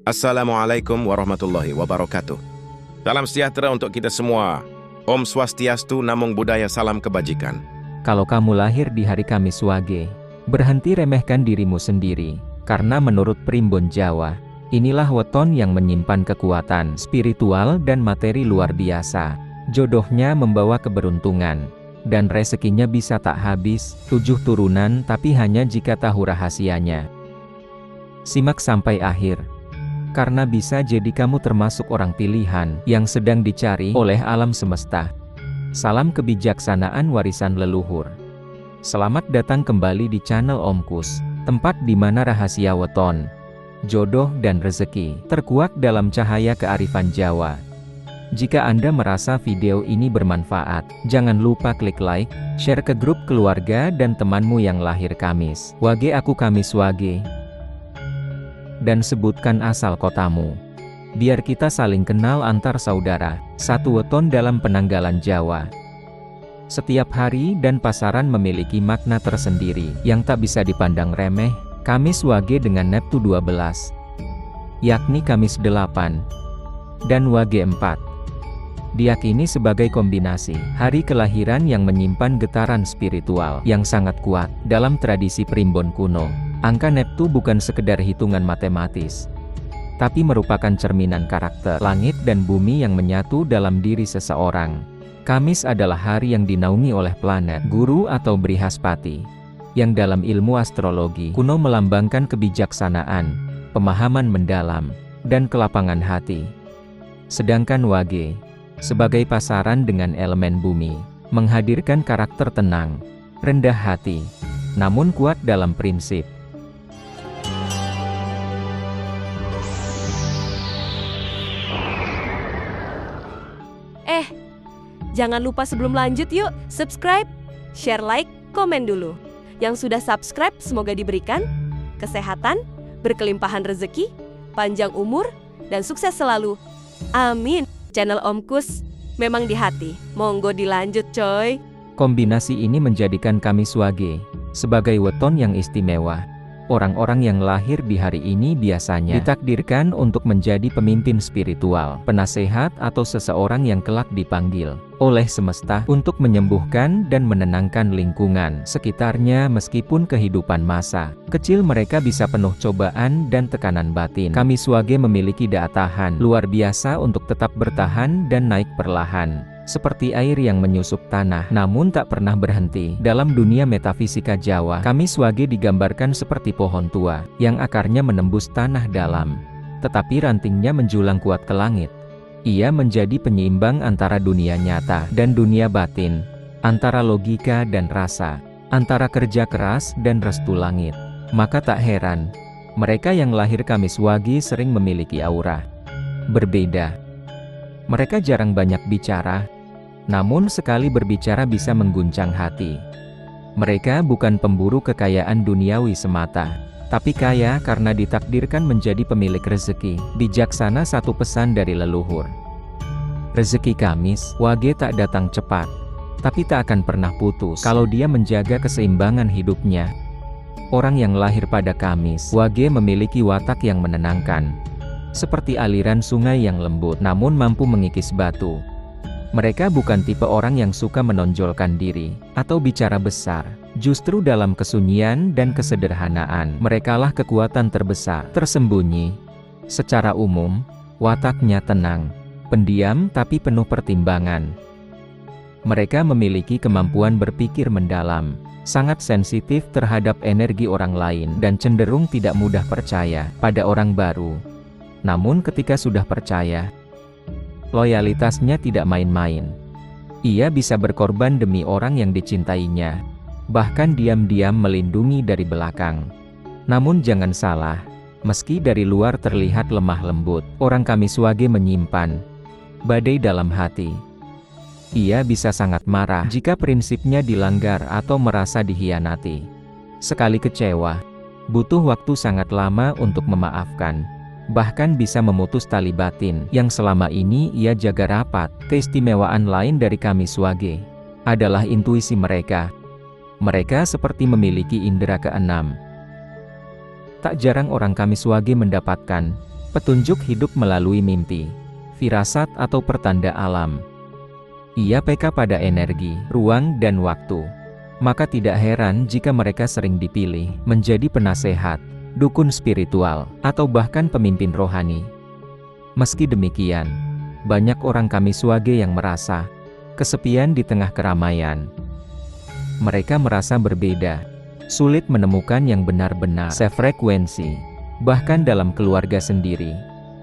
Assalamualaikum warahmatullahi wabarakatuh. Salam sejahtera untuk kita semua. Om Swastiastu, Namo Buddhaya, salam kebajikan. Kalau kamu lahir di hari Kamis Wage, berhenti remehkan dirimu sendiri, karena menurut Primbon Jawa, inilah weton yang menyimpan kekuatan spiritual dan materi luar biasa. Jodohnya membawa keberuntungan, dan rezekinya bisa tak habis, 7 turunan, tapi hanya jika tahu rahasianya. Simak sampai akhir, karena bisa jadi kamu termasuk orang pilihan yang sedang dicari oleh alam semesta. Salam kebijaksanaan warisan leluhur. Selamat datang kembali di channel Om Kus, tempat di mana rahasia weton, jodoh dan rezeki terkuak dalam cahaya kearifan Jawa. Jika Anda merasa video ini bermanfaat, jangan lupa klik like, share ke grup keluarga dan temanmu yang lahir Kamis Wage. Aku Kamis Wage, dan sebutkan asal kotamu, biar kita saling kenal antar saudara. Satu weton dalam penanggalan Jawa. Setiap hari dan pasaran memiliki makna tersendiri yang tak bisa dipandang remeh. Kamis Wage dengan Neptu 12, yakni Kamis 8 dan Wage 4, diyakini sebagai kombinasi hari kelahiran yang menyimpan getaran spiritual yang sangat kuat. Dalam tradisi primbon kuno, angka Neptu bukan sekedar hitungan matematis, tapi merupakan cerminan karakter langit dan bumi yang menyatu dalam diri seseorang. Kamis adalah hari yang dinaungi oleh planet Guru atau Brihaspati, yang dalam ilmu astrologi kuno melambangkan kebijaksanaan, pemahaman mendalam, dan kelapangan hati. Sedangkan Wage, sebagai pasaran dengan elemen bumi, menghadirkan karakter tenang, rendah hati, namun kuat dalam prinsip. Jangan lupa sebelum lanjut yuk, subscribe, share, like, komen dulu. Yang sudah subscribe semoga diberikan kesehatan, berkelimpahan rezeki, panjang umur, dan sukses selalu. Amin. Channel Om Kus memang di hati. Monggo dilanjut coy. Kombinasi ini menjadikan Kamis Wage sebagai weton yang istimewa. Orang-orang yang lahir di hari ini biasanya ditakdirkan untuk menjadi pemimpin spiritual, penasehat, atau seseorang yang kelak dipanggil oleh semesta untuk menyembuhkan dan menenangkan lingkungan sekitarnya. Meskipun kehidupan masa kecil mereka bisa penuh cobaan dan tekanan batin, Kamis Wage memiliki daya tahan luar biasa untuk tetap bertahan dan naik perlahan, seperti air yang menyusup tanah namun tak pernah berhenti. Dalam dunia metafisika Jawa, Kamis Wage digambarkan seperti pohon tua yang akarnya menembus tanah dalam, tetapi rantingnya menjulang kuat ke langit. Ia menjadi penyeimbang antara dunia nyata dan dunia batin, antara logika dan rasa, antara kerja keras dan restu langit. Maka tak heran, mereka yang lahir Kamis Wage sering memiliki aura berbeda. Mereka jarang banyak bicara, namun sekali berbicara bisa mengguncang hati. Mereka bukan pemburu kekayaan duniawi semata, tapi kaya karena ditakdirkan menjadi pemilik rezeki bijaksana. Satu pesan dari leluhur: rezeki Kamis Wage tak datang cepat, tapi tak akan pernah putus kalau dia menjaga keseimbangan hidupnya. Orang yang lahir pada Kamis Wage memiliki watak yang menenangkan, seperti aliran sungai yang lembut namun mampu mengikis batu. Mereka bukan tipe orang yang suka menonjolkan diri atau bicara besar. Justru dalam kesunyian dan kesederhanaan, merekalah kekuatan terbesar tersembunyi. Secara umum, wataknya tenang, pendiam tapi penuh pertimbangan. Mereka memiliki kemampuan berpikir mendalam, sangat sensitif terhadap energi orang lain, dan cenderung tidak mudah percaya pada orang baru. Namun ketika sudah percaya, loyalitasnya tidak main-main. Ia bisa berkorban demi orang yang dicintainya, bahkan diam-diam melindungi dari belakang. Namun jangan salah, meski dari luar terlihat lemah lembut, orang Kamis Wage menyimpan badai dalam hati. Ia bisa sangat marah jika prinsipnya dilanggar atau merasa dihianati. Sekali kecewa, butuh waktu sangat lama untuk memaafkan, bahkan bisa memutus tali batin yang selama ini ia jaga rapat. Keistimewaan lain dari Kamis Wage adalah intuisi mereka. Mereka seperti memiliki indera keenam. Tak jarang orang Kamis Wage mendapatkan Petunjuk hidup melalui mimpi, firasat atau pertanda alam. Ia peka pada energi, ruang dan waktu. Maka tidak heran jika mereka sering dipilih menjadi penasehat, dukun spiritual, atau bahkan pemimpin rohani. Meski demikian, banyak orang Kamiswage yang merasa kesepian di tengah keramaian. Mereka merasa berbeda, sulit menemukan yang benar-benar sefrekuensi. Bahkan dalam keluarga sendiri.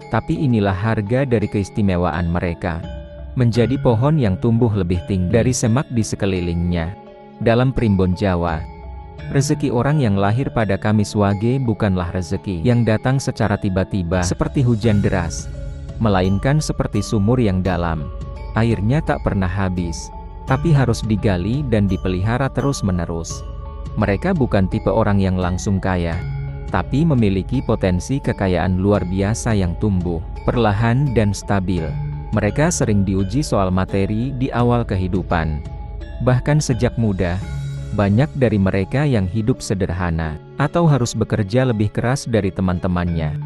Tapi inilah harga dari keistimewaan mereka. Menjadi pohon yang tumbuh lebih tinggi dari semak di sekelilingnya. Dalam primbon Jawa, rezeki orang yang lahir pada Kamiswage bukanlah rezeki yang datang secara tiba-tiba seperti hujan deras, melainkan seperti sumur yang dalam. Airnya tak pernah habis, tapi harus digali dan dipelihara terus-menerus. Mereka bukan tipe orang yang langsung kaya, tapi memiliki potensi kekayaan luar biasa yang tumbuh, perlahan dan stabil. Mereka sering diuji soal materi di awal kehidupan. Bahkan sejak muda, banyak dari mereka yang hidup sederhana, atau harus bekerja lebih keras dari teman-temannya.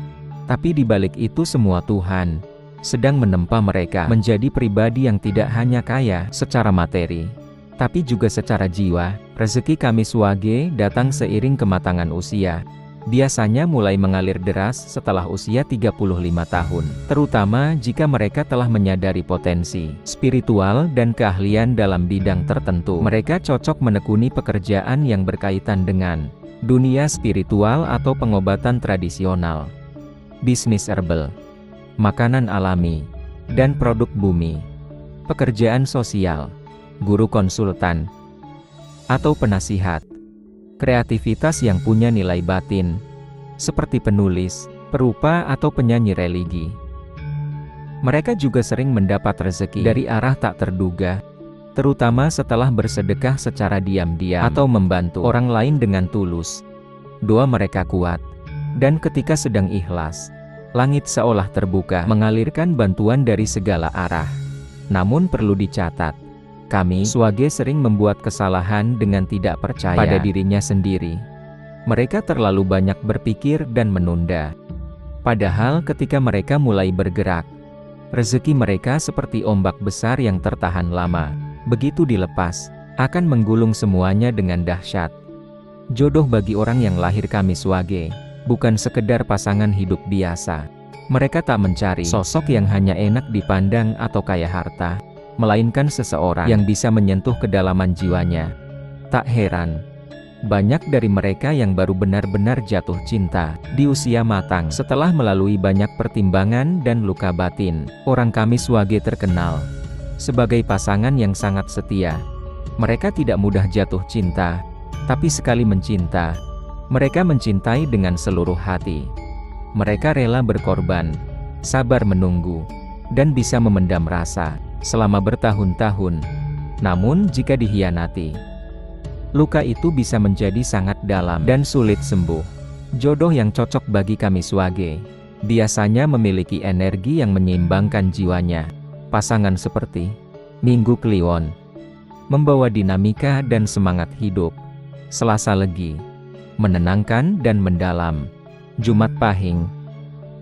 Tapi di balik itu semua Tuhan sedang menempa mereka menjadi pribadi yang tidak hanya kaya secara materi, tapi juga secara jiwa. Rezeki Kamiswage datang seiring kematangan usia. Biasanya mulai mengalir deras setelah usia 35 tahun, terutama jika mereka telah menyadari potensi spiritual dan keahlian dalam bidang tertentu. Mereka cocok menekuni pekerjaan yang berkaitan dengan dunia spiritual atau pengobatan tradisional, bisnis herbal, makanan alami, dan produk bumi, pekerjaan sosial, guru konsultan, atau penasihat. Kreativitas yang punya nilai batin, seperti penulis, perupa atau penyanyi religi. Mereka juga sering mendapat rezeki dari arah tak terduga, terutama setelah bersedekah secara diam-diam atau membantu orang lain dengan tulus. Doa mereka kuat, dan ketika sedang ikhlas, langit seolah terbuka mengalirkan bantuan dari segala arah. Namun perlu dicatat, Kamiswage sering membuat kesalahan dengan tidak percaya pada dirinya sendiri. Mereka terlalu banyak berpikir dan menunda. Padahal ketika mereka mulai bergerak, rezeki mereka seperti ombak besar yang tertahan lama. Begitu dilepas, akan menggulung semuanya dengan dahsyat. Jodoh bagi orang yang lahir Kamiswage bukan sekedar pasangan hidup biasa. Mereka tak mencari sosok yang hanya enak dipandang atau kaya harta, melainkan seseorang yang bisa menyentuh kedalaman jiwanya. Tak heran, banyak dari mereka yang baru benar-benar jatuh cinta di usia matang setelah melalui banyak pertimbangan dan luka batin. Orang Kamiswage terkenal sebagai pasangan yang sangat setia. Mereka tidak mudah jatuh cinta, tapi sekali mencinta, mereka mencintai dengan seluruh hati. Mereka rela berkorban, sabar menunggu, dan bisa memendam rasa selama bertahun-tahun. Namun jika dihianati, luka itu bisa menjadi sangat dalam dan sulit sembuh. Jodoh yang cocok bagi Kamiswage biasanya memiliki energi yang menyeimbangkan jiwanya. Pasangan seperti Minggu Kliwon membawa dinamika dan semangat hidup. Selasa Legi menenangkan dan mendalam. Jumat Pahing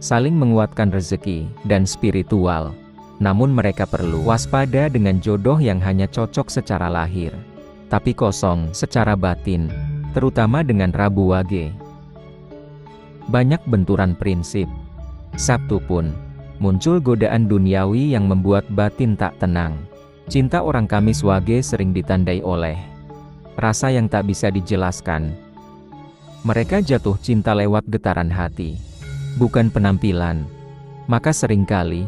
saling menguatkan rezeki dan spiritual. Namun mereka perlu waspada dengan jodoh yang hanya cocok secara lahir, tapi kosong secara batin, terutama dengan Rabu Wage. Banyak benturan prinsip. Sabtu pun muncul godaan duniawi yang membuat batin tak tenang. Cinta orang Kamiswage sering ditandai oleh rasa yang tak bisa dijelaskan. Mereka jatuh cinta lewat getaran hati, bukan penampilan. Maka seringkali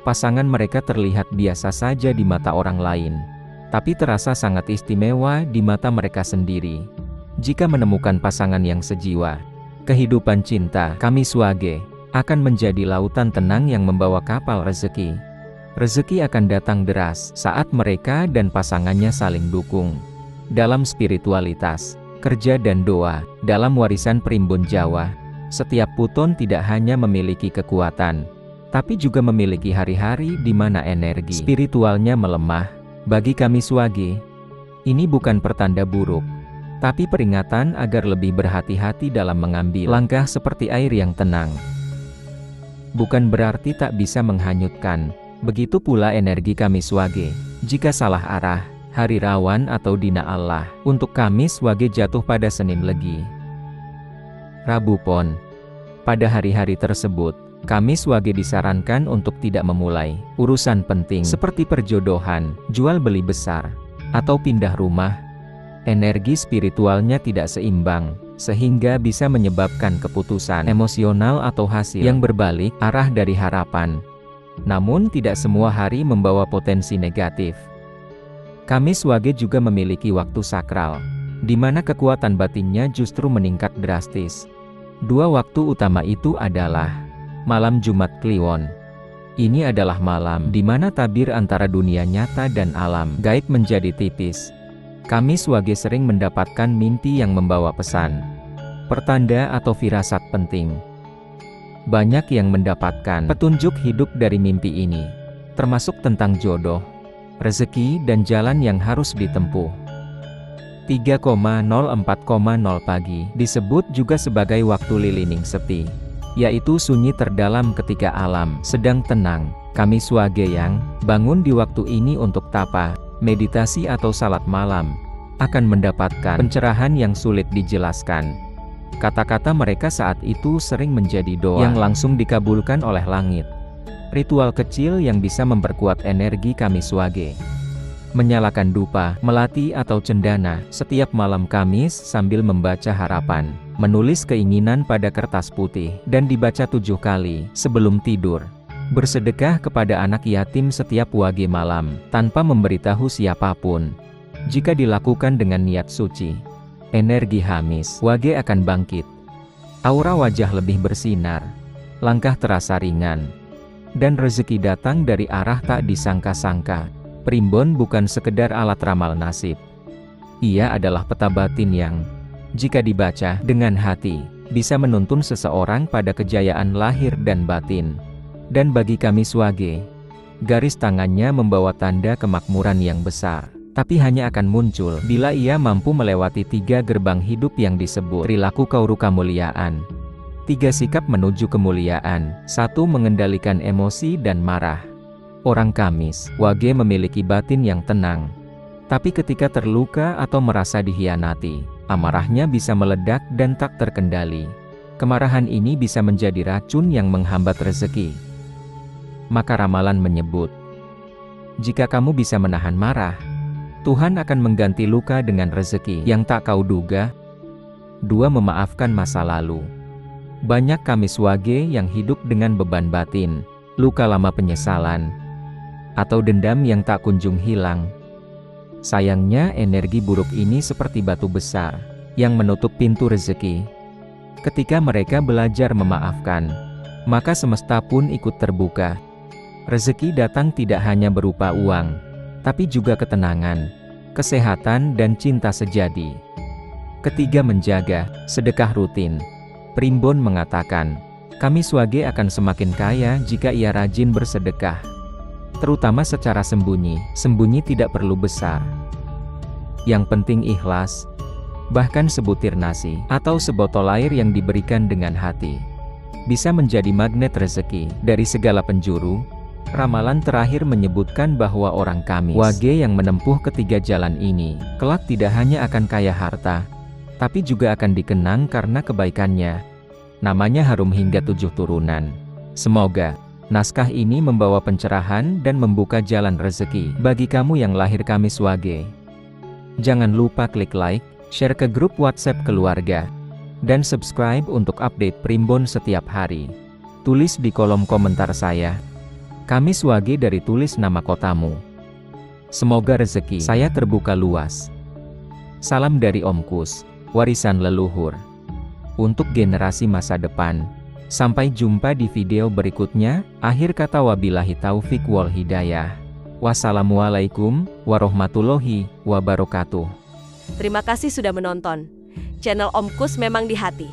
pasangan mereka terlihat biasa saja di mata orang lain, tapi terasa sangat istimewa di mata mereka sendiri. Jika menemukan pasangan yang sejiwa, kehidupan cinta Kamiswage akan menjadi lautan tenang yang membawa kapal rezeki. Rezeki akan datang deras saat mereka dan pasangannya saling dukung. Dalam spiritualitas, kerja dan doa, dalam warisan primbon Jawa, setiap puton tidak hanya memiliki kekuatan, tapi juga memiliki hari-hari di mana energi spiritualnya melemah. Bagi Kamiswage, ini bukan pertanda buruk, tapi peringatan agar lebih berhati-hati dalam mengambil langkah seperti air yang tenang. bukan berarti tak bisa menghanyutkan. Begitu pula energi Kamis Wage. Jika salah arah, hari rawan atau dina Allah, untuk Kamis Wage jatuh pada Senin Legi. Rabu Pon. Pada hari-hari tersebut, Kamis Wage disarankan untuk tidak memulai urusan penting seperti perjodohan, jual beli besar, atau pindah rumah. Energi spiritualnya tidak seimbang, sehingga bisa menyebabkan keputusan emosional atau hasil yang berbalik arah dari harapan. Namun tidak semua hari membawa potensi negatif. Kamis Wage juga memiliki waktu sakral, di mana kekuatan batinnya justru meningkat drastis. Dua waktu utama itu adalah malam Jumat Kliwon. Ini adalah malam di mana tabir antara dunia nyata dan alam gaib menjadi tipis. Kamis Wage sering mendapatkan mimpi yang membawa pesan, pertanda atau firasat penting. Banyak yang mendapatkan petunjuk hidup dari mimpi ini, termasuk tentang jodoh, rezeki dan jalan yang harus ditempuh. 3,04,0 pagi disebut juga sebagai waktu lilining sepi, yaitu sunyi terdalam ketika alam sedang tenang. Kamis Wage yang bangun di waktu ini untuk tapa, meditasi atau salat malam, akan mendapatkan pencerahan yang sulit dijelaskan. Kata-kata mereka saat itu sering menjadi doa yang langsung dikabulkan oleh langit. Ritual kecil yang bisa memperkuat energi Kamis Wage. Menyalakan dupa, melati atau cendana setiap malam Kamis sambil membaca harapan, menulis keinginan pada kertas putih, dan dibaca 7 kali sebelum tidur. Bersedekah kepada anak yatim setiap Wage malam, tanpa memberitahu siapapun. Jika dilakukan dengan niat suci, energi Kamis Wage akan bangkit. Aura wajah lebih bersinar, langkah terasa ringan, dan rezeki datang dari arah tak disangka-sangka. Primbon bukan sekedar alat ramal nasib. Ia adalah peta batin yang, jika dibaca dengan hati, bisa menuntun seseorang pada kejayaan lahir dan batin. Dan bagi Kamis Wage, garis tangannya membawa tanda kemakmuran yang besar. Tapi hanya akan muncul bila ia mampu melewati 3 gerbang hidup yang disebut perilaku kauru kemuliaan. 3 sikap menuju kemuliaan. 1. Mengendalikan emosi dan marah. Orang Kamis Wage memiliki batin yang tenang. Tapi ketika terluka atau merasa dikhianati, amarahnya bisa meledak dan tak terkendali. Kemarahan ini bisa menjadi racun yang menghambat rezeki. Maka ramalan menyebut, jika kamu bisa menahan marah, Tuhan akan mengganti luka dengan rezeki yang tak kau duga. 2. Memaafkan masa lalu. Banyak Kamis Wage yang hidup dengan beban batin, luka lama penyesalan, atau dendam yang tak kunjung hilang. Sayangnya energi buruk ini seperti batu besar, yang menutup pintu rezeki. Ketika mereka belajar memaafkan, maka semesta pun ikut terbuka. Rezeki datang tidak hanya berupa uang, tapi juga ketenangan, kesehatan dan cinta sejati. 3. Menjaga sedekah rutin. Primbon mengatakan, Kamis Wage akan semakin kaya jika ia rajin bersedekah. Terutama secara sembunyi. Sembunyi tidak perlu besar. Yang penting ikhlas. Bahkan sebutir nasi atau sebotol air yang diberikan dengan hati bisa menjadi magnet rezeki dari segala penjuru. Ramalan terakhir menyebutkan bahwa orang Kamis Wage yang menempuh ketiga jalan ini, kelak tidak hanya akan kaya harta, tapi juga akan dikenang karena kebaikannya. Namanya harum hingga 7 turunan. Semoga naskah ini membawa pencerahan dan membuka jalan rezeki bagi kamu yang lahir Kamis Wage. Jangan lupa klik like, share ke grup WhatsApp keluarga, dan subscribe untuk update Primbon setiap hari. Tulis di kolom komentar saya, Kamis Wage dari tulis nama kotamu. Semoga rezeki saya terbuka luas. Salam dari Om Kus, warisan leluhur untuk generasi masa depan. Sampai jumpa di video berikutnya. Akhir kata wabillahi taufik wal hidayah. Wassalamualaikum warahmatullahi wabarakatuh. Terima kasih sudah menonton. Channel Om Kus memang di hati.